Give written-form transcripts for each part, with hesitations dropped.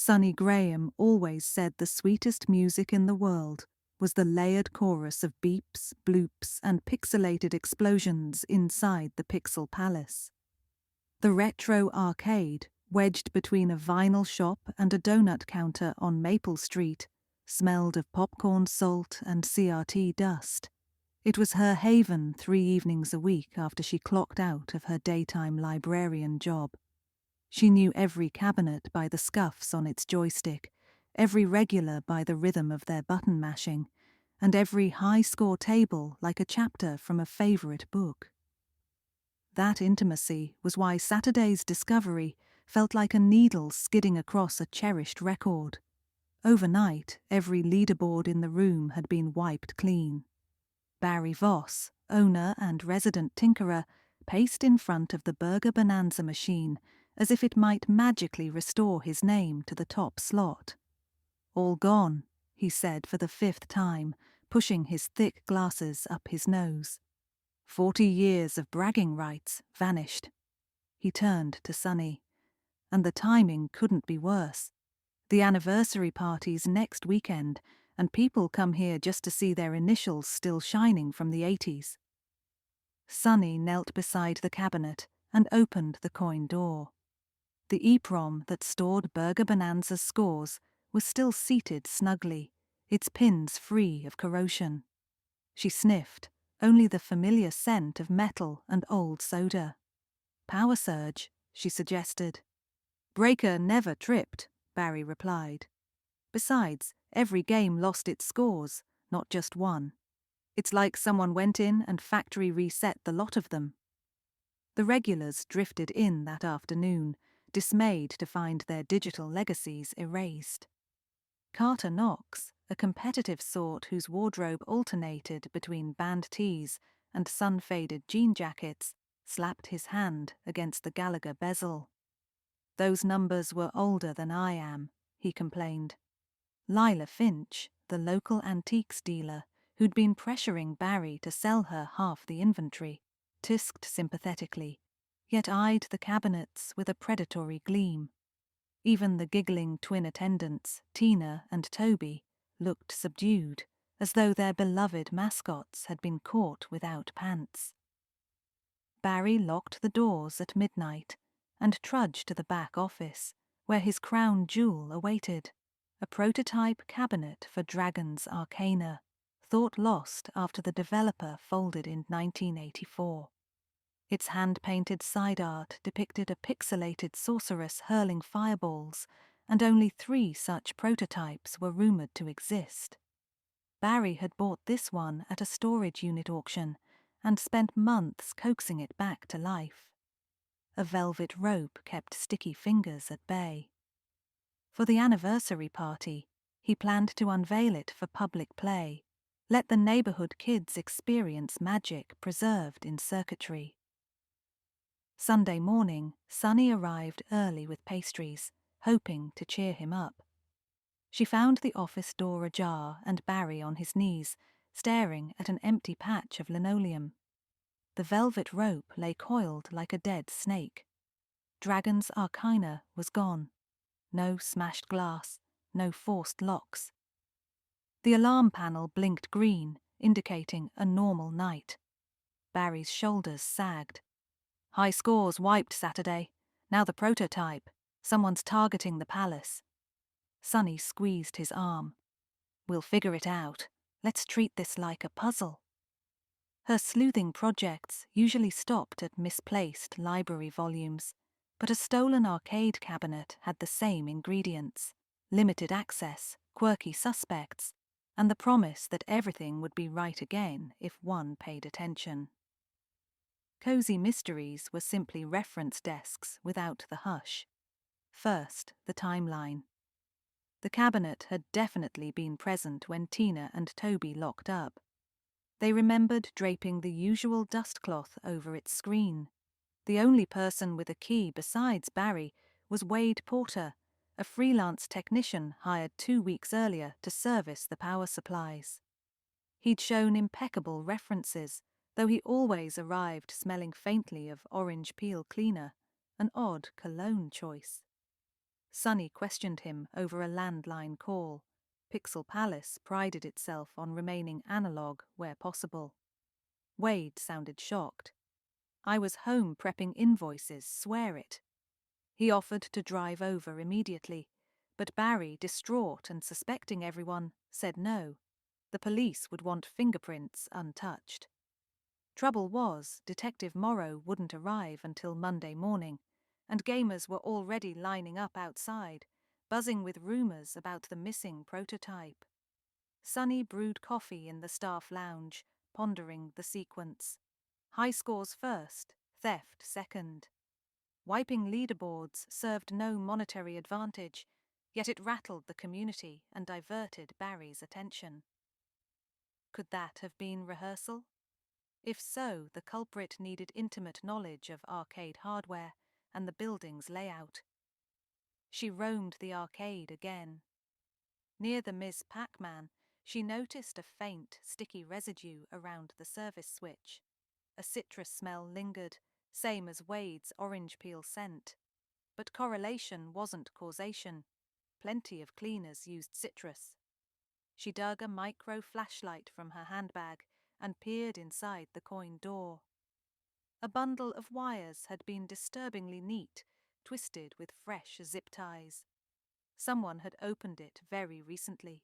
Sonny Graham always said the sweetest music in the world was the layered chorus of beeps, bloops, and pixelated explosions inside the Pixel Palace. The retro arcade, wedged between a vinyl shop and a donut counter on Maple Street, smelled of popcorn salt and CRT dust. It was her haven 3 evenings a week after she clocked out of her daytime librarian job. She knew every cabinet by the scuffs on its joystick, every regular by the rhythm of their button mashing, and every high-score table like a chapter from a favourite book. That intimacy was why Saturday's discovery felt like a needle skidding across a cherished record. Overnight, every leaderboard in the room had been wiped clean. Barry Voss, owner and resident tinkerer, paced in front of the Burger Bonanza machine as if it might magically restore his name to the top slot. "All gone," he said for the 5th time, pushing his thick glasses up his nose. 40 years of bragging rights vanished. He turned to Sonny. And the timing couldn't be worse. The anniversary party's next weekend, and people come here just to see their initials still shining from the 80s. Sonny knelt beside the cabinet and opened the coin door. The EEPROM that stored Burger Bonanza's scores was still seated snugly, its pins free of corrosion. She sniffed, only the familiar scent of metal and old soda. "Power surge," she suggested. "Breaker never tripped," Barry replied. "Besides, every game lost its scores, not just one. It's like someone went in and factory reset the lot of them." The regulars drifted in that afternoon, dismayed to find their digital legacies erased. Carter Knox, a competitive sort whose wardrobe alternated between band tees and sun-faded jean jackets, slapped his hand against the Gallagher bezel. "Those numbers were older than I am," he complained. Lila Finch, the local antiques dealer, who'd been pressuring Barry to sell her half the inventory, tisked sympathetically, yet eyed the cabinets with a predatory gleam. Even the giggling twin attendants, Tina and Toby, looked subdued, as though their beloved mascots had been caught without pants. Barry locked the doors at midnight and trudged to the back office, where his crown jewel awaited, a prototype cabinet for Dragon's Arcana, thought lost after the developer folded in 1984. Its hand-painted side art depicted a pixelated sorceress hurling fireballs, and only 3 such prototypes were rumoured to exist. Barry had bought this one at a storage unit auction and spent months coaxing it back to life. A velvet rope kept sticky fingers at bay. For the anniversary party, he planned to unveil it for public play, let the neighbourhood kids experience magic preserved in circuitry. Sunday morning, Sonny arrived early with pastries, hoping to cheer him up. She found the office door ajar and Barry on his knees, staring at an empty patch of linoleum. The velvet rope lay coiled like a dead snake. Dragon's Arcana was gone. No smashed glass, no forced locks. The alarm panel blinked green, indicating a normal night. Barry's shoulders sagged. "High scores wiped Saturday. Now the prototype. Someone's targeting the palace." Sonny squeezed his arm. "We'll figure it out. Let's treat this like a puzzle." Her sleuthing projects usually stopped at misplaced library volumes, but a stolen arcade cabinet had the same ingredients: limited access, quirky suspects, and the promise that everything would be right again if one paid attention. Cozy mysteries were simply reference desks without the hush. First, the timeline. The cabinet had definitely been present when Tina and Toby locked up. They remembered draping the usual dustcloth over its screen. The only person with a key besides Barry was Wade Porter, a freelance technician hired 2 weeks earlier to service the power supplies. He'd shown impeccable references, though he always arrived smelling faintly of orange peel cleaner, an odd cologne choice. Sonny questioned him over a landline call. Pixel Palace prided itself on remaining analog where possible. Wade sounded shocked. I was home prepping invoices, swear it. He offered to drive over immediately, but Barry, distraught and suspecting everyone, said no. The police would want fingerprints untouched. Trouble was, Detective Morrow wouldn't arrive until Monday morning, and gamers were already lining up outside, buzzing with rumors about the missing prototype. Sonny brewed coffee in the staff lounge, pondering the sequence. High scores first, theft second. Wiping leaderboards served no monetary advantage, yet it rattled the community and diverted Barry's attention. Could that have been rehearsal? If so, the culprit needed intimate knowledge of arcade hardware and the building's layout. She roamed the arcade again. Near the Ms. Pac-Man, she noticed a faint, sticky residue around the service switch. A citrus smell lingered, same as Wade's orange peel scent. But correlation wasn't causation. Plenty of cleaners used citrus. She dug a micro flashlight from her handbag and peered inside the coin door. A bundle of wires had been disturbingly neat, twisted with fresh zip ties. Someone had opened it very recently.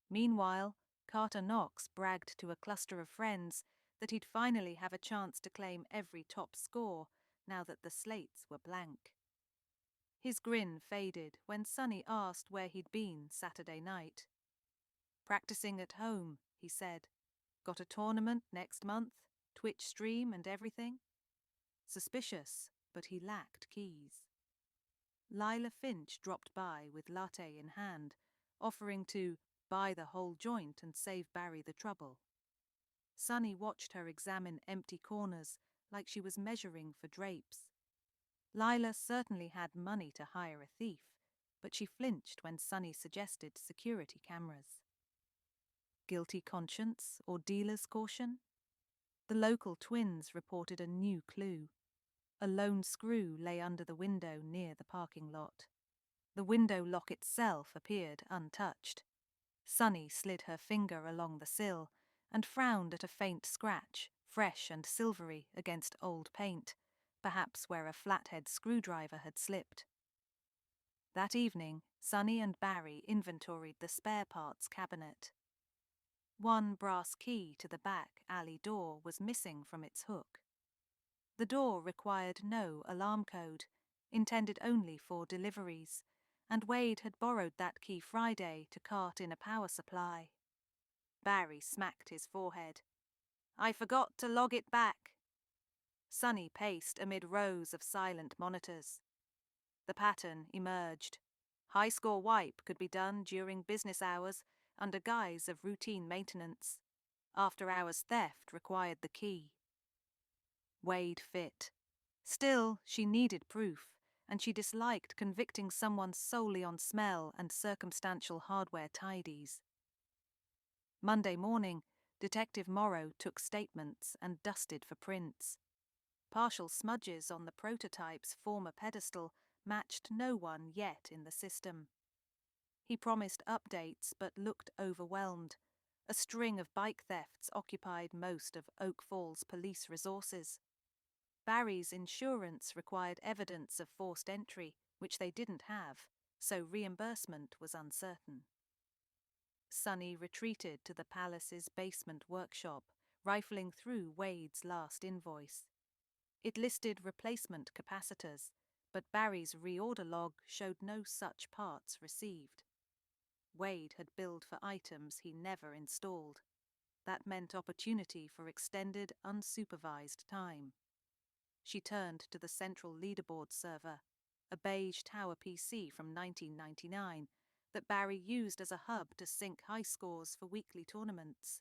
Meanwhile, Carter Knox bragged to a cluster of friends that he'd finally have a chance to claim every top score now that the slates were blank. His grin faded when Sonny asked where he'd been Saturday night. "Practicing at home," he said. "Got a tournament next month, Twitch stream and everything." Suspicious, but he lacked keys. Lila Finch dropped by with latte in hand, offering to buy the whole joint and save Barry the trouble. Sonny watched her examine empty corners like she was measuring for drapes. Lila certainly had money to hire a thief, but she flinched when Sonny suggested security cameras. Guilty conscience or dealer's caution? The local twins reported a new clue. A lone screw lay under the window near the parking lot. The window lock itself appeared untouched. Sonny slid her finger along the sill and frowned at a faint scratch, fresh and silvery against old paint, perhaps where a flathead screwdriver had slipped. That evening, Sonny and Barry inventoried the spare parts cabinet. One brass key to the back alley door was missing from its hook. The door required no alarm code, intended only for deliveries, and Wade had borrowed that key Friday to cart in a power supply. Barry smacked his forehead. "I forgot to log it back." Sonny paced amid rows of silent monitors. The pattern emerged. High-score wipe could be done during business hours under guise of routine maintenance. After-hours theft required the key. Wade fit. Still, she needed proof, and she disliked convicting someone solely on smell and circumstantial hardware tidies. Monday morning, Detective Morrow took statements and dusted for prints. Partial smudges on the prototype's former pedestal matched no one yet in the system. He promised updates but looked overwhelmed. A string of bike thefts occupied most of Oak Falls police resources. Barry's insurance required evidence of forced entry, which they didn't have, so reimbursement was uncertain. Sonny retreated to the palace's basement workshop, rifling through Wade's last invoice. It listed replacement capacitors, but Barry's reorder log showed no such parts received. Wade had billed for items he never installed. That meant opportunity for extended, unsupervised time. She turned to the central leaderboard server, a beige tower PC from 1999 that Barry used as a hub to sync high scores for weekly tournaments.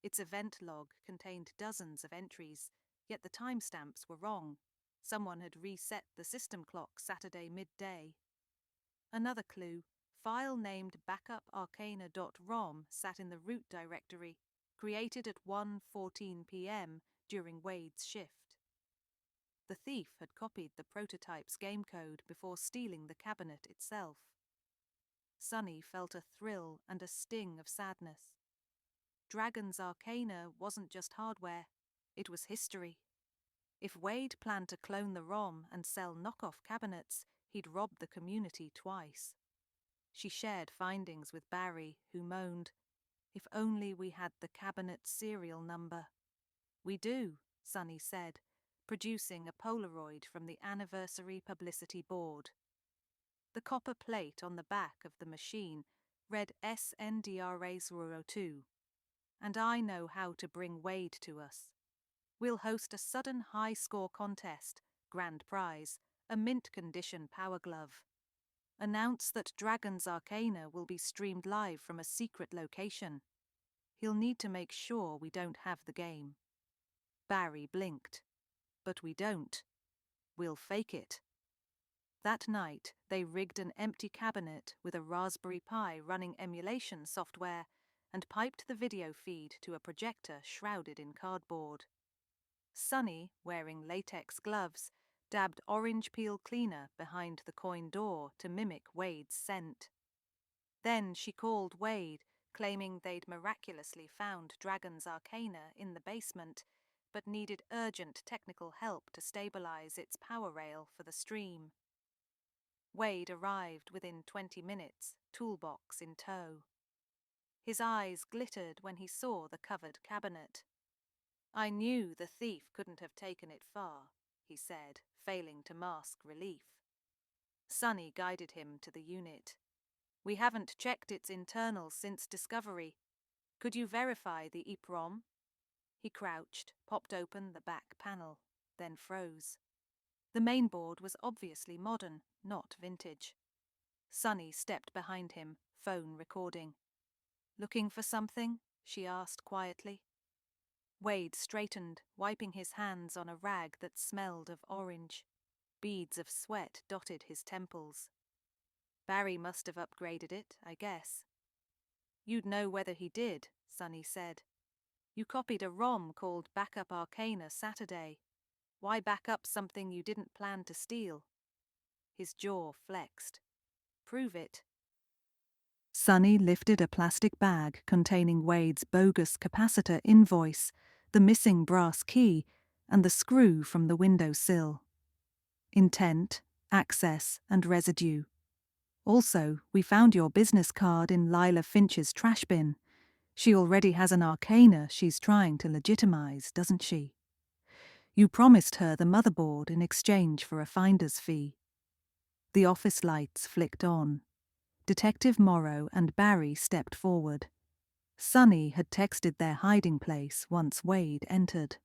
Its event log contained dozens of entries, yet the timestamps were wrong. Someone had reset the system clock Saturday midday. Another clue, file named backuparcana.rom sat in the root directory, created at 1:14 p.m. during Wade's shift. The thief had copied the prototype's game code before stealing the cabinet itself. Sunny felt a thrill and a sting of sadness. Dragon's Arcana wasn't just hardware, it was history. If Wade planned to clone the ROM and sell knockoff cabinets, he'd robbed the community twice. She shared findings with Barry, who moaned, "If only we had the cabinet's serial number." "We do," Sunny said, producing a Polaroid from the anniversary publicity board. The copper plate on the back of the machine read SNDRA02. "And I know how to bring Wade to us. We'll host a sudden high-score contest, grand prize, a mint-condition power glove. Announce that Dragon's Arcana will be streamed live from a secret location. He'll need to make sure we don't have the game." Barry blinked. "But we don't. We'll fake it." That night, they rigged an empty cabinet with a Raspberry Pi running emulation software and piped the video feed to a projector shrouded in cardboard. Sunny, wearing latex gloves, dabbed orange peel cleaner behind the coin door to mimic Wade's scent. Then she called Wade, claiming they'd miraculously found Dragon's Arcana in the basement, but needed urgent technical help to stabilize its power rail for the stream. Wade arrived within 20 minutes, toolbox in tow. His eyes glittered when he saw the covered cabinet. "I knew the thief couldn't have taken it far," he said, failing to mask relief. Sunny guided him to the unit. "We haven't checked its internals since discovery. Could you verify the EEPROM?" He crouched, popped open the back panel, then froze. The mainboard was obviously modern, not vintage. Sunny stepped behind him, phone recording. "Looking for something?" she asked quietly. Wade straightened, wiping his hands on a rag that smelled of orange. Beads of sweat dotted his temples. "Barry must have upgraded it, I guess." "You'd know whether he did," Sunny said. "You copied a ROM called Backup Arcana Saturday. Why back up something you didn't plan to steal?" His jaw flexed. "Prove it." Sunny lifted a plastic bag containing Wade's bogus capacitor invoice, the missing brass key, and the screw from the windowsill. "Intent, access, and residue. Also, we found your business card in Lila Finch's trash bin. She already has an Arcana she's trying to legitimize, doesn't she? You promised her the motherboard in exchange for a finder's fee." The office lights flicked on. Detective Morrow and Barry stepped forward. Sunny had texted their hiding place once Wade entered.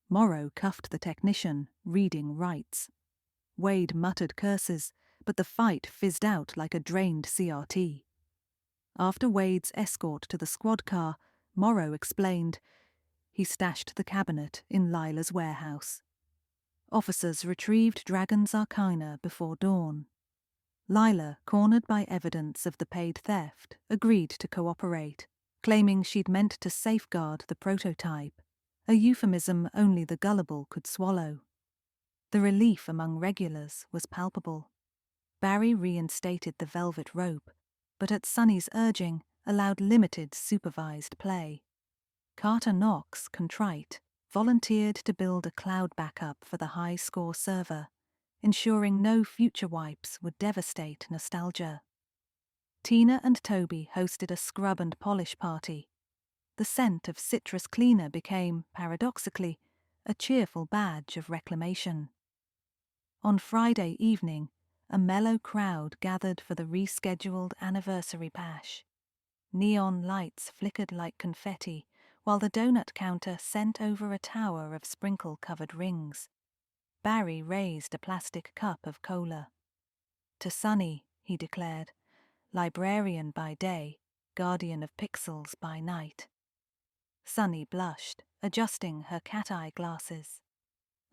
Morrow cuffed the technician, reading rights. Wade muttered curses, but the fight fizzed out like a drained CRT. After Wade's escort to the squad car, Morrow explained, "He stashed the cabinet in Lila's warehouse." Officers retrieved Dragon's Arcana before dawn. Lila, cornered by evidence of the paid theft, agreed to cooperate, claiming she'd meant to safeguard the prototype, a euphemism only the gullible could swallow. The relief among regulars was palpable. Barry reinstated the velvet rope, but at Sunny's urging, allowed limited supervised play. Carter Knox, contrite, volunteered to build a cloud backup for the high-score server, ensuring no future wipes would devastate nostalgia. Tina and Toby hosted a scrub and polish party. The scent of citrus cleaner became, paradoxically, a cheerful badge of reclamation. On Friday evening, a mellow crowd gathered for the rescheduled anniversary bash. Neon lights flickered like confetti, while the donut counter sent over a tower of sprinkle-covered rings. Barry raised a plastic cup of cola. "To Sunny," he declared, "librarian by day, guardian of pixels by night." Sunny blushed, adjusting her cat-eye glasses.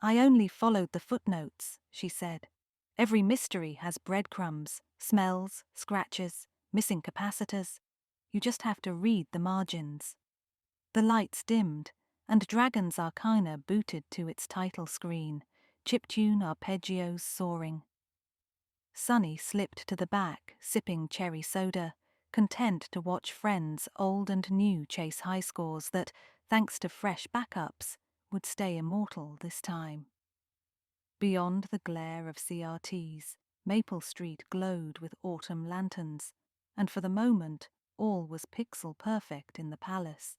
"I only followed the footnotes," she said. "Every mystery has breadcrumbs, smells, scratches, missing capacitors. You just have to read the margins." The lights dimmed, and Dragon's Arcana booted to its title screen, chiptune arpeggios soaring. Sunny slipped to the back, sipping cherry soda, content to watch friends old and new chase high scores that, thanks to fresh backups, would stay immortal this time. Beyond the glare of CRTs, Maple Street glowed with autumn lanterns, and for the moment all was pixel perfect in the palace.